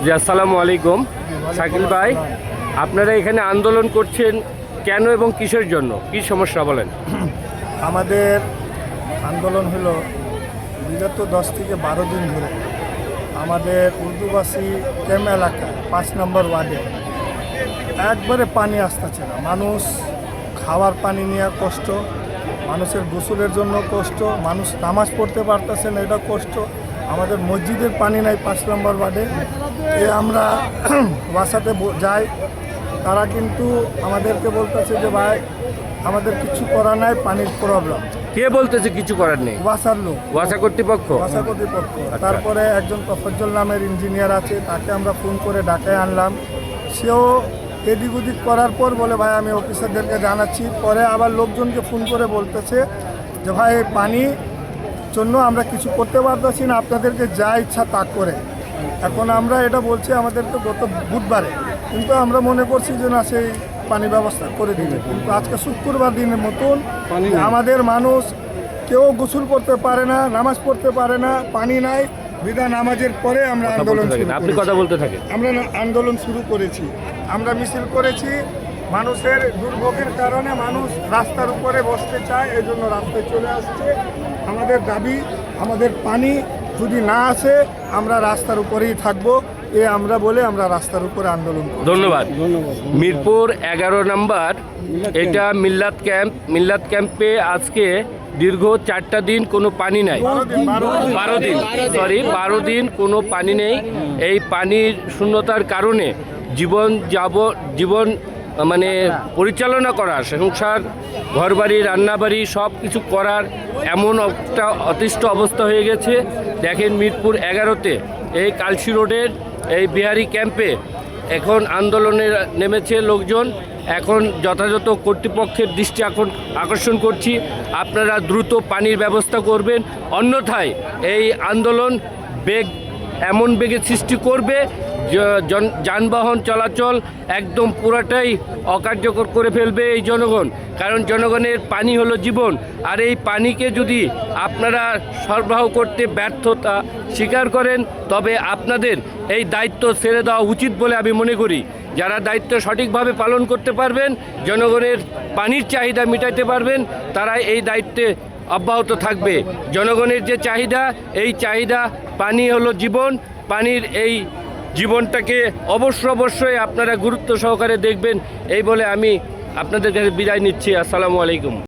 জি, আসসালামু আলাইকুম। শাকিল ভাই, আপনারা এখানে আন্দোলন করছেন কেন এবং কিসের জন্য, কি সমস্যা বলেন? আমাদের আন্দোলন হলো বিগত 10 থেকে 12 দিন ধরে আমাদের উর্দুবাসী ক্যাম্প এলাকায় 5 নম্বর ওয়ার্ডে একবারে পানি আসতেছে না। মানুষ খাওয়ার পানি নিয়ে কষ্ট, মানুষের গোসলের জন্য কষ্ট, মানুষ নামাজ পড়তে পারতেছে না, এটা কষ্ট। আমাদের মসজিদের পানি নাই 5 নম্বর ওয়ার্ডে। আমরা বাসাতে যাই, তারা কিন্তু আমাদেরকে বলতেছে যে ভাই আমাদের কিছু করা নাই, পানির প্রবলেম। কে বলতেছে কিছু করার নেই? ওয়াসার লোক, ওয়াসা কর্তৃপক্ষ। ওয়াসা কর্তৃপক্ষ। তারপরে একজন তফজ্জল নামের ইঞ্জিনিয়ার আছে, তাকে আমরা ফোন করে ডাকায় আনলাম। সেও এদিক ওদিক করার পর বলে ভাই আমি অফিসারদেরকে জানাচ্ছি। পরে আবার লোকজনকে ফোন করে বলতেছে যে ভাই এই পানির জন্য আমরা কিছু করতে পারতেছি না, আপনাদেরকে যা ইচ্ছা তা করে। এখন আমরা এটা বলছি আমাদেরকে গত বুধবারে, কিন্তু আমরা মনে করছি যে না সেই পানি ব্যবস্থা করে দিবে, কিন্তু আজকে শুক্রবার দিনের মতন আমাদের মানুষ কেউ গোসল করতে পারে না, নামাজ পড়তে পারে না, পানি নাই। বিদা নামাজের পরে আমরা আন্দোলন শুরু আপনি কথা বলতে থাকেন। আমরা আন্দোলন শুরু করেছি, আমরা মিছিল করেছি। মানুষের দুর্ভোগের কারণে মানুষ রাস্তার উপরে বসতে চায়, এই জন্য রাস্তায় চলে আসছে। আমাদের দাবি, আমাদের পানি যদি না আসে আমরা রাস্তার উপরেই থাকবো, আমরা বলে আমরা রাস্তার উপরে আন্দোলন করব। ধন্যবাদ। মিরপুর 11 নম্বর, এটা মিল্লাত ক্যাম্পে আজকে দীর্ঘ 4টা দিন কোনো পানি নাই। 12 দিন কোনো পানি নেই। এই পানির শূন্যতার কারণে জীবন মানে পরিচালনা করা, সংসার, ঘরবাড়ি, রান্নাবাড়ি সব কিছু করার এমন একটা অতিষ্ঠ অবস্থা হয়ে গেছে। দেখেন মিরপুর 11-তে এই কালসি রোডের এই বিহারি ক্যাম্পে এখন আন্দোলনে নেমেছে লোকজন। এখন যথাযথ কর্তৃপক্ষের দৃষ্টি আকর্ষণ করছি, আপনারা দ্রুত পানির ব্যবস্থা করবেন, অন্যথায় এই আন্দোলন এমন বেগের সৃষ্টি করবে যানবাহন চলাচল একদম পুরাটাই অকার্যকর করে ফেলবে এই জনগণ। কারণ জনগণের পানি হলো জীবন, আর এই পানিকে যদি আপনারা সরবরাহ করতে ব্যর্থতা স্বীকার করেন তবে আপনাদের এই দায়িত্ব ছেড়ে দেওয়া উচিত বলে আমি মনে করি। যারা দায়িত্ব সঠিকভাবে পালন করতে পারবেন, জনগণের পানির চাহিদা মেটাতে পারবেন, তারা এই দায়িত্বে অব্যাহত থাকবে। জনগণের যে চাহিদা, এই চাহিদা পানি হলো জীবন, পানির এই জীবনটাকে অবশ্যই আপনারা গুরুত্ব সহকারে দেখবেন, এই বলে আমি আপনাদের কাছে বিদায় নিচ্ছি। আসসালামু আলাইকুম।